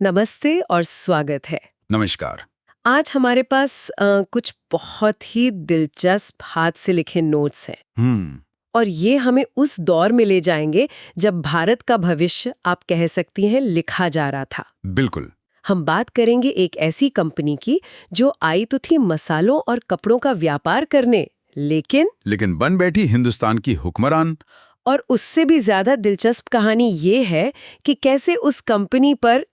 नमस्ते और स्वागत है। नमस्कार। आज हमारे पास कुछ बहुत ही दिलचस्प हाथ से लिखे नोट्स हैं और ये हमें उस दौर में ले जाएंगे जब भारत का भविष्य आप कह सकती हैं लिखा जा रहा था। बिल्कुल। हम बात करेंगे एक ऐसी कंपनी की जो आई तो थी मसालों और कपड़ों का व्यापार करने, लेकिन बन बैठी हिंदुस्तान की हुक्मरान। और उससे भी ज्यादा दिलचस्प कहानी ये है कि कैसे उस कंपनी पर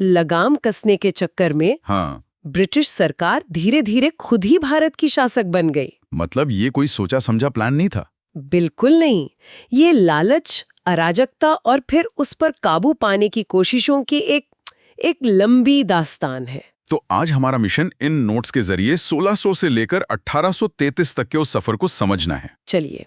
लगाम कसने के चक्कर में हाँ, ब्रिटिश सरकार धीरे धीरे खुद ही भारत की शासक बन गई। मतलब ये कोई सोचा समझा प्लान नहीं था। बिल्कुल नहीं। ये लालच, अराजकता और फिर उस पर काबू पाने की कोशिशों की एक लंबी दास्तान है। तो आज हमारा मिशन इन नोट्स के जरिए 1600 से लेकर 1833 तक के उस सफर को समझना है। चलिए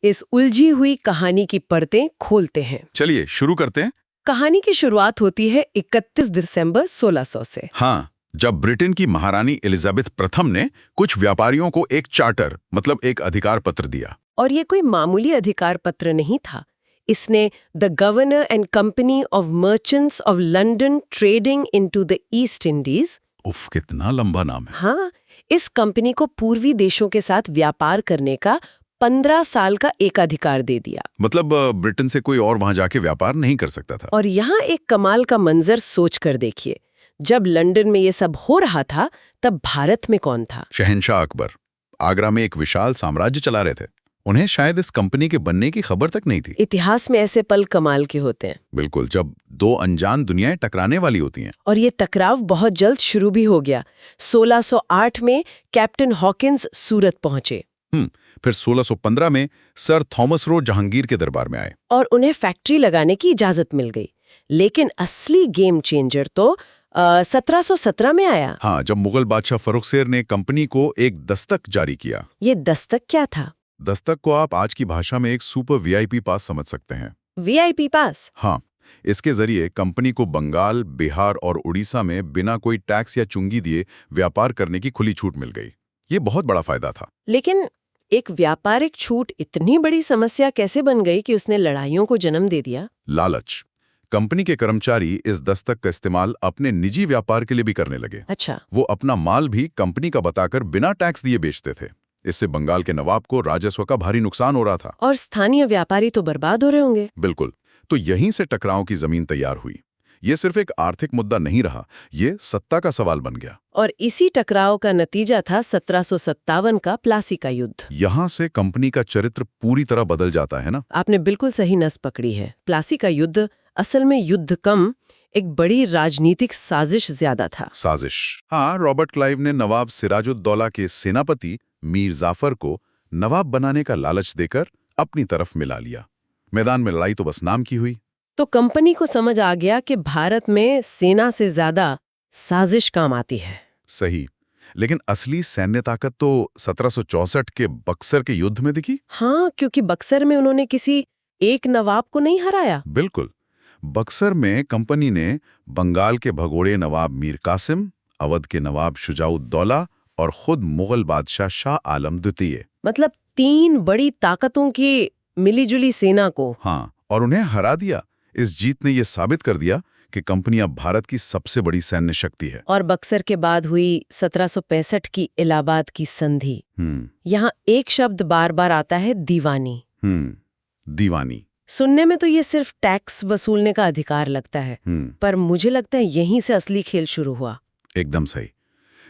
इस उलझी हुई कहानी की परतें खोलते हैं। चलिए शुरू करते हैं। कहानी की शुरुआत होती है 31 दिसंबर 1600 से। हाँ, जब ब्रिटेन की महारानी एलिजाबेथ प्रथम ने कुछ व्यापारियों को एक चार्टर मतलब एक अधिकार पत्र दिया। और ये कोई मामूली अधिकार पत्र नहीं था। इसने the governor and company of merchants of London trading into the east Indies. उफ, कितना लंबा नाम है। हाँ, इस कंपनी को पूर्वी देशों के साथ व्यापार करने का 15 साल का एकाधिकार दे दिया। मतलब ब्रिटेन से कोई और वहां जाके व्यापार नहीं कर सकता था। और यहाँ एक कमाल का मंजर सोच कर देखिए, जब लंदन में ये सब हो रहा था तब भारत में कौन था? शहंशाह अकबर आगरा में एक विशाल साम्राज्य चला रहे थे। उन्हें शायद इस कंपनी के बनने की खबर तक नहीं थी। इतिहास में ऐसे पल कमाल के होते हैं। बिल्कुल, जब दो अनजान दुनियाएं टकराने वाली होती हैं। और ये टकराव बहुत जल्द शुरू भी हो गया। 1608 में कैप्टन हॉकिंस सूरत पहुंचे। फिर 1615 में सर थॉमस रो जहांगीर के दरबार में आए और उन्हें फैक्ट्री लगाने की इजाजत मिल गई। लेकिन असली गेम चेंजर तो 1717 में आया। हाँ, जब मुगल बादशाह फर्रुखशेर ने कंपनी को एक दस्तक जारी किया। ये दस्तक क्या था? दस्तक को आप आज की भाषा में एक सुपर वीआईपी पास समझ सकते हैं। वीआईपी पास? हाँ, इसके जरिए कंपनी को बंगाल, बिहार और उड़ीसा में बिना कोई टैक्स या चुंगी दिए व्यापार करने की खुली छूट मिल गई। ये बहुत बड़ा फायदा था। लेकिन एक व्यापारिक छूट इतनी बड़ी समस्या कैसे बन गई कि उसने लड़ाइयों को जन्म दे दिया? लालच। कंपनी के कर्मचारी इस दस्तक का इस्तेमाल अपने निजी व्यापार के लिए भी करने लगे। अच्छा। वो अपना माल भी कंपनी का बताकर बिना टैक्स दिए बेचते थे। इससे बंगाल के नवाब को राजस्व का भारी नुकसान हो रहा था। और स्थानीय व्यापारी तो बर्बाद हो रहे होंगे। बिल्कुल। तो यहीं से टकराव की जमीन तैयार हुई। ये सिर्फ एक आर्थिक मुद्दा नहीं रहा, ये सत्ता का सवाल बन गया। और इसी टकराव का नतीजा था 1757 का प्लासी का युद्ध। यहाँ से कंपनी का चरित्र पूरी तरह बदल जाता है ना। आपने बिल्कुल सही नस पकड़ी है। प्लासी का युद्ध असल में युद्ध कम एक बड़ी राजनीतिक साजिश ज्यादा था। साजिश। हाँ, रॉबर्ट क्लाइव ने नवाब सिराजुद्दौला के सेनापति मीर जाफर को नवाब बनाने का लालच देकर अपनी तरफ मिला लिया। मैदान में लड़ाई तो बस नाम की हुई। तो कंपनी को समझ आ गया कि भारत में सेना से ज्यादा साजिश काम आती है। सही। लेकिन असली सैन्य ताकत तो 1764 के बक्सर के युद्ध में दिखी। हाँ, क्योंकि बक्सर में उन्होंने किसी एक नवाब को नहीं हराया। बिल्कुल। बक्सर में कंपनी ने बंगाल के भगोड़े नवाब मीर कासिम, अवध के नवाब शुजाउद्दौला और खुद मुगल बादशाह शाह आलम द्वितीय, मतलब 3 बड़ी ताकतों की मिलीजुली सेना को। हाँ, और उन्हें हरा दिया। इस जीत ने यह साबित कर दिया कि कंपनी अब भारत की सबसे बड़ी सैन्य शक्ति है। और बक्सर के बाद हुई 1765 की इलाहाबाद की संधि। यहाँ एक शब्द बार बार आता है, दीवानी। दीवानी। सुनने में तो ये सिर्फ टैक्स वसूलने का अधिकार लगता है, पर मुझे लगता है यहीं से असली खेल शुरू हुआ। एकदम सही।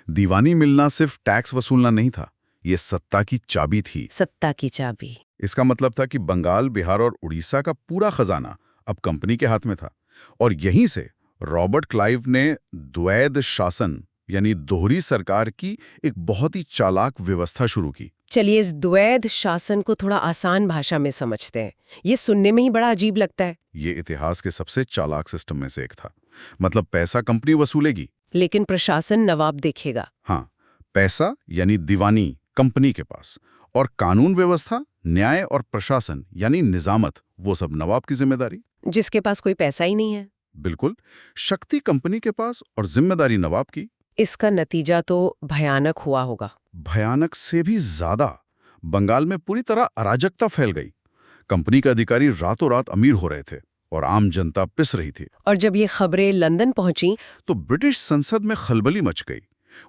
दीवानी मिलना सिर्फ टैक्स वसूलना नहीं था, ये सत्ता की चाबी थी। सत्ता की चाबी। इसका मतलब था कि बंगाल, बिहार और उड़ीसा का पूरा खजाना अब कंपनी के हाथ में था। और यहीं से रॉबर्ट क्लाइव ने द्वैध शासन यानी दोहरी सरकार की एक बहुत ही चालाक व्यवस्था शुरू की। चलिए इस द्वैध शासन को थोड़ा आसान भाषा में समझते हैं। ये सुनने में ही बड़ा अजीब लगता है। ये इतिहास के सबसे चालाक सिस्टम में से एक था। मतलब पैसा कंपनी वसूलेगी, लेकिन प्रशासन नवाब देखेगा। हाँ, पैसा यानी दीवानी कंपनी के पास, और कानून व्यवस्था, न्याय और प्रशासन यानी निजामत, वो सब नवाब की जिम्मेदारी। जिसके पास कोई पैसा ही नहीं है। बिल्कुल। शक्ति कंपनी के पास और जिम्मेदारी नवाब की। इसका नतीजा तो भयानक हुआ होगा। भयानक से भी ज्यादा। बंगाल में पूरी तरह अराजकता फैल गई। कंपनी के अधिकारी रातों रात अमीर हो रहे थे और आम जनता पिस रही थी। और जब ये खबरें लंदन पहुंची तो ब्रिटिश संसद में खलबली मच गई।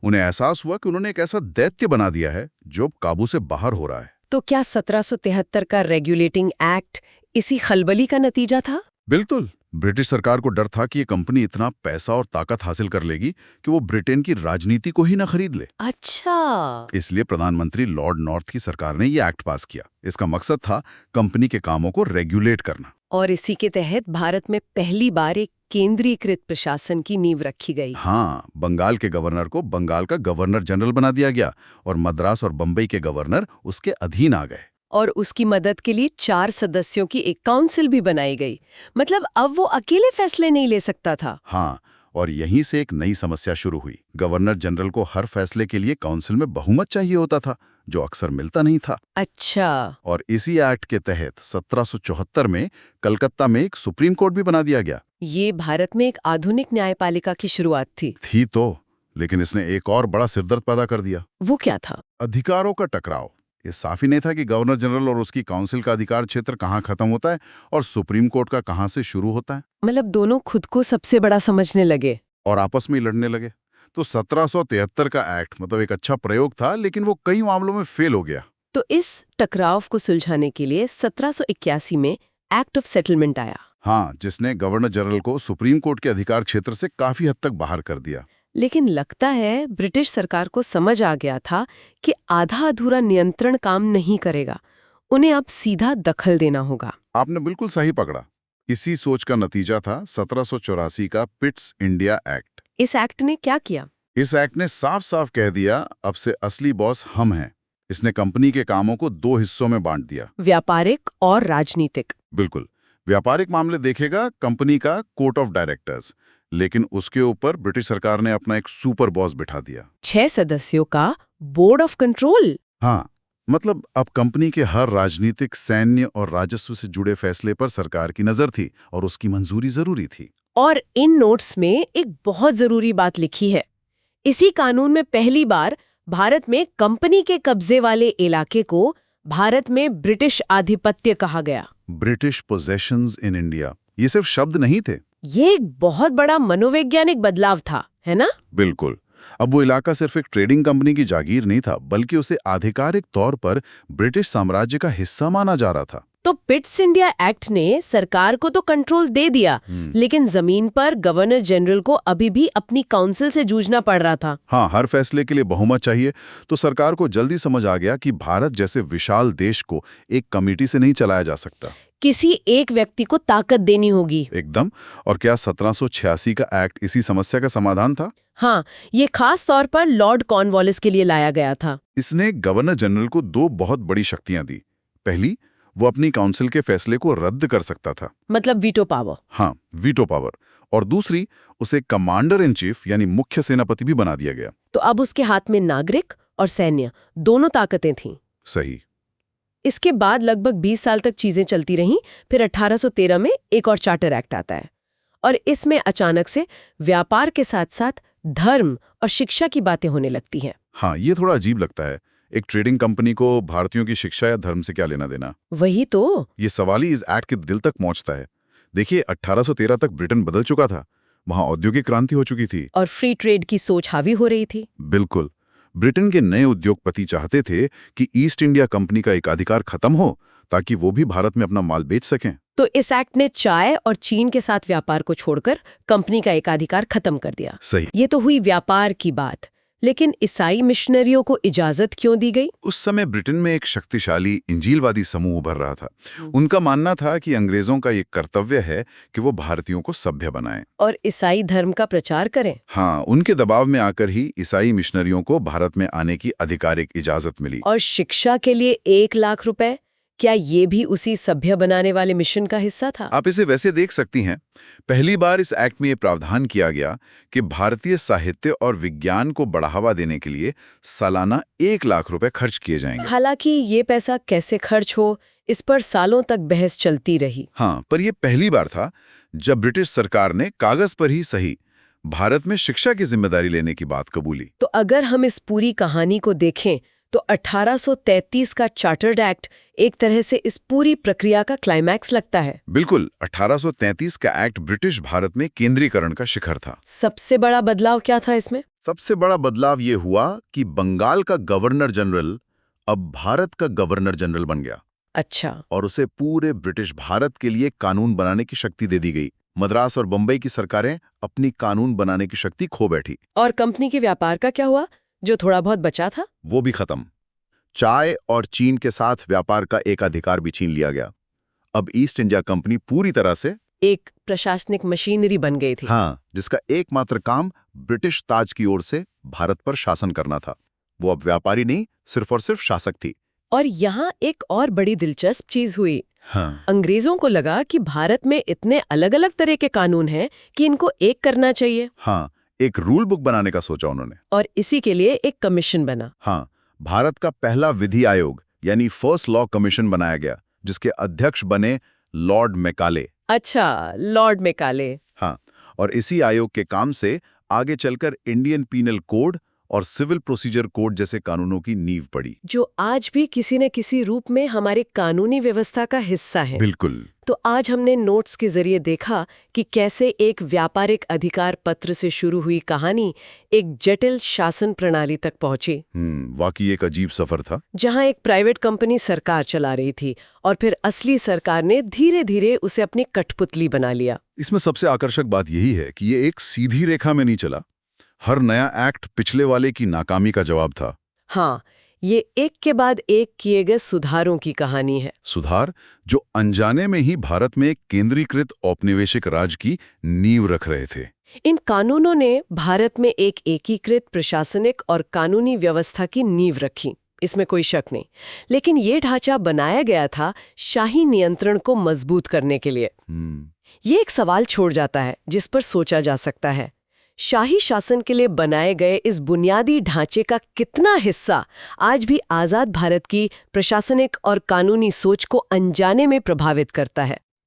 उन्हें एहसास हुआ कि उन्होंने एक ऐसा दैत्य बना दिया है जो काबू से बाहर हो रहा है। तो क्या 1773 का रेगुलेटिंग एक्ट इसी खलबली का नतीजा था? बिल्कुल। ब्रिटिश सरकार को डर था कि ये कंपनी इतना पैसा और ताकत हासिल कर लेगी कि वो ब्रिटेन की राजनीति को ही न खरीद ले। अच्छा। इसलिए प्रधानमंत्री लॉर्ड नॉर्थ की सरकार ने ये एक्ट पास किया। इसका मकसद था कंपनी के कामों को रेगुलेट करना। और इसी के तहत भारत में पहली बार एक केंद्रीकृत प्रशासन की नींव रखी गई। हाँ, बंगाल के गवर्नर को बंगाल का गवर्नर जनरल बना दिया गया और मद्रास और बंबई के गवर्नर उसके अधीन आ गए। और उसकी मदद के लिए 4 सदस्यों की एक काउंसिल भी बनाई गई। मतलब अब वो अकेले फैसले नहीं ले सकता था। हाँ, और यहीं से एक नई समस्या शुरू हुई। गवर्नर जनरल को हर फैसले के लिए काउंसिल में बहुमत चाहिए होता था, जो अक्सर मिलता नहीं था। अच्छा। और इसी एक्ट के तहत 1774 में कलकत्ता में एक सुप्रीम कोर्ट भी बना दिया गया। ये भारत में एक आधुनिक न्यायपालिका की शुरुआत थी तो, लेकिन इसने एक और बड़ा सिरदर्द पैदा कर दिया। वो क्या था? अधिकारों का टकराव। ये साफ ही नहीं था कि गवर्नर जनरल और उसकी काउंसिल का अधिकार क्षेत्र कहाँ खत्म होता है और सुप्रीम कोर्ट का कहाँ से शुरू होता है। मतलब दोनों खुद को सबसे बड़ा समझने लगे और आपस में ही लड़ने लगे। तो 1773 का एक्ट मतलब एक अच्छा प्रयोग था, लेकिन वो कई मामलों में फेल हो गया। तो इस टकराव को सुलझाने के लिए 1781 में एक्ट ऑफ सेटलमेंट आया। हाँ, जिसने गवर्नर जनरल को सुप्रीम कोर्ट के अधिकार क्षेत्र से काफी हद तक बाहर कर दिया। लेकिन लगता है ब्रिटिश सरकार को समझ आ गया था कि आधा अधूरा नियंत्रण काम नहीं करेगा, उन्हें अब सीधा दखल देना होगा। आपने बिल्कुल सही पकड़ा। इसी सोच का नतीजा था 1784 का पिट्स इंडिया एक्ट। इस एक्ट ने क्या किया? इस एक्ट ने साफ साफ कह दिया, अब से असली बॉस हम हैं। इसने कंपनी के कामों को 2 हिस्सों में बांट दिया, व्यापारिक और राजनीतिक। बिल्कुल। व्यापारिक मामले देखेगा कंपनी का कोर्ट ऑफ डायरेक्टर्स, लेकिन उसके ऊपर ब्रिटिश सरकार ने अपना एक सुपर बॉस बिठा दिया। 6 सदस्यों का बोर्ड ऑफ कंट्रोल। हाँ, मतलब अब कंपनी के हर राजनीतिक, सैन्य और राजस्व से जुड़े फैसले पर सरकार की नजर थी और उसकी मंजूरी जरूरी थी। और इन नोट्स में एक बहुत जरूरी बात लिखी है। इसी कानून में पहली बार भारत में कंपनी के कब्जे वाले इलाके को भारत में ब्रिटिश आधिपत्य कहा गया। ब्रिटिश पोजेशंस इन इंडिया, ये सिर्फ शब्द नहीं थे। ये एक बहुत बड़ा मनोवैज्ञानिक बदलाव था, है ना? बिल्कुल। अब वो इलाका सिर्फ एक ट्रेडिंग कंपनी की जागीर नहीं था, बल्कि उसे आधिकारिक तौर पर ब्रिटिश साम्राज्य का हिस्सा माना जा रहा था। तो पिट्स इंडिया एक्ट ने सरकार को तो कंट्रोल दे दिया, लेकिन जमीन पर गवर्नर जनरल को अभी भी अपनी काउंसिल से जूझना पड़ रहा था। हाँ, हर फैसले के लिए बहुमत चाहिए। तो सरकार को जल्दी समझ आ गया कि भारत जैसे विशाल देश को एक कमेटी से नहीं चलाया जा सकता। किसी एक व्यक्ति को ताकत देनी होगी। एकदम। और क्या 1786 का एक्ट इसी समस्या का समाधान था? हाँ, ये खास तौर पर लॉर्ड कॉर्नवालिस के लिए लाया गया था। इसने गवर्नर जनरल को 2 बहुत बड़ी शक्तियां दी। पहली, वो अपनी काउंसिल के फैसले को रद्द कर सकता था, मतलब वीटो पावर। हाँ, वीटो पावर। और दूसरी, उसे कमांडर इन चीफ यानी मुख्य सेनापति भी बना दिया गया। तो अब उसके हाथ में नागरिक और सैन्य दोनों ताकतें थीं। सही। इसके बाद लगभग 20 साल तक चीजें चलती रहीं। फिर 1813 में एक और चार्टर एक्ट आता है और इसमें अचानक से व्यापार के साथ साथ धर्म और शिक्षा की बातें होने लगती हैं। हाँ, ये थोड़ा अजीब लगता है। एक ट्रेडिंग कंपनी को भारतीयों की शिक्षा या धर्म से क्या लेना देना? वही तो। ये सवाल ही इस एक्ट के दिल तक पहुंचता है। देखिए, 1813 तक ब्रिटेन बदल चुका था। वहां औद्योगिक क्रांति हो चुकी थी और फ्री ट्रेड की सोच हावी हो रही थी। बिल्कुल। ब्रिटेन के नए उद्योगपति चाहते थे कि ईस्ट इंडिया कंपनी का एकाधिकार खत्म हो, ताकि वो भी भारत में अपना माल बेच सकें। तो इस एक्ट ने चाय और चीन के साथ व्यापार को छोड़कर कंपनी का एकाधिकार खत्म कर दिया। सही। ये तो हुई व्यापार की बात, लेकिन ईसाई मिशनरियों को इजाजत क्यों दी गई? उस समय ब्रिटेन में एक शक्तिशाली इंजीलवादी समूह उभर रहा था। उनका मानना था कि अंग्रेजों का ये कर्तव्य है कि वो भारतीयों को सभ्य बनाएं और ईसाई धर्म का प्रचार करें। हाँ, उनके दबाव में आकर ही ईसाई मिशनरियों को भारत में आने की आधिकारिक इजाजत मिली। और शिक्षा के लिए 1 लाख रुपए, क्या ये भी उसी सभ्य बनाने वाले मिशन का हिस्सा था? आप इसे वैसे देख सकती हैं। पहली बार इस एक्ट में ये प्रावधान किया गया कि भारतीय साहित्य और विज्ञान को बढ़ावा देने के लिए सालाना 1 लाख रुपए खर्च किए जाएंगे। हालांकि ये पैसा कैसे खर्च हो, इस पर सालों तक बहस चलती रही। हाँ, पर यह पहली बार था जब ब्रिटिश सरकार ने कागज पर ही सही भारत में शिक्षा की जिम्मेदारी लेने की बात कबूली। तो अगर हम इस पूरी कहानी को देखें तो 1833 का चार्टर्ड एक्ट एक तरह से इस पूरी प्रक्रिया का क्लाइमैक्स लगता है। बिल्कुल, 1833 का एक्ट ब्रिटिश भारत में केंद्रीकरण का शिखर था। सबसे बड़ा बदलाव क्या था इसमें? सबसे बड़ा बदलाव ये हुआ कि बंगाल का गवर्नर जनरल अब भारत का गवर्नर जनरल बन गया। अच्छा। और उसे पूरे ब्रिटिश भारत के लिए कानून बनाने की शक्ति दे दी गई। मद्रास और बंबई की सरकारें अपनी कानून बनाने की शक्ति खो बैठी। और कंपनी के व्यापार का क्या हुआ, जो थोड़ा बहुत बचा था? वो भी खत्म। चाय और चीन के साथ व्यापार का एकाधिकार भी छीन लिया गया। अब ईस्ट इंडिया कंपनी पूरी तरह से एक प्रशासनिक मशीनरी बन गई थी। हाँ, जिसका एकमात्र काम ब्रिटिश ताज की ओर से भारत पर शासन करना था। वो अब व्यापारी नहीं, सिर्फ और सिर्फ शासक थी। और यहाँ एक और बड़ी दिलचस्प चीज हुई। हाँ। अंग्रेजों को लगा कि भारत में इतने अलग अलग तरह के कानून हैं कि इनको एक करना चाहिए। हाँ, एक रूल बुक बनाने का सोचा उन्होंने। और इसी के लिए एक कमीशन बना। हाँ, भारत का पहला विधि आयोग यानी फर्स्ट लॉ कमीशन बनाया गया, जिसके अध्यक्ष बने लॉर्ड मैकाले। अच्छा, लॉर्ड मैकाले। हाँ, और इसी आयोग के काम से आगे चलकर इंडियन पीनल कोड और सिविल प्रोसीजर कोड जैसे कानूनों की नींव पड़ी, जो आज भी किसी न किसी रूप में हमारे कानूनी व्यवस्था का हिस्सा है। बिल्कुल। तो आज हमने नोट्स के जरिए देखा कि कैसे एक व्यापारिक अधिकार पत्र से शुरू हुई कहानी एक जटिल शासन प्रणाली तक पहुंची। वाकई एक अजीब सफर था। जहां एक प्राइवेट कंपनी सरकार चला रही थी और फिर असली सरकार ने धीरे धीरे उसे अपनी कठपुतली बना लिया। इसमें सबसे आकर्षक बात यही है कि ये एक सीधी रेखा में नहीं चला। हर नया एक्ट पिछले वाले की नाकामी का जवाब था। हाँ, ये एक के बाद एक किए गए सुधारों की कहानी है। सुधार जो अनजाने में ही भारत में एक केंद्रीकृत औपनिवेशिक राज की नींव रख रहे थे। इन कानूनों ने भारत में एक एकीकृत प्रशासनिक और कानूनी व्यवस्था की नींव रखी, इसमें कोई शक नहीं। लेकिन ये ढांचा बनाया गया था शाही नियंत्रण को मजबूत करने के लिए। ये एक सवाल छोड़ जाता है जिस पर सोचा जा सकता है। शाही शासन के लिए बनाए गए इस बुनियादी ढांचे का कितना हिस्सा आज भी आजाद भारत की प्रशासनिक और कानूनी सोच को अनजाने में प्रभावित करता है?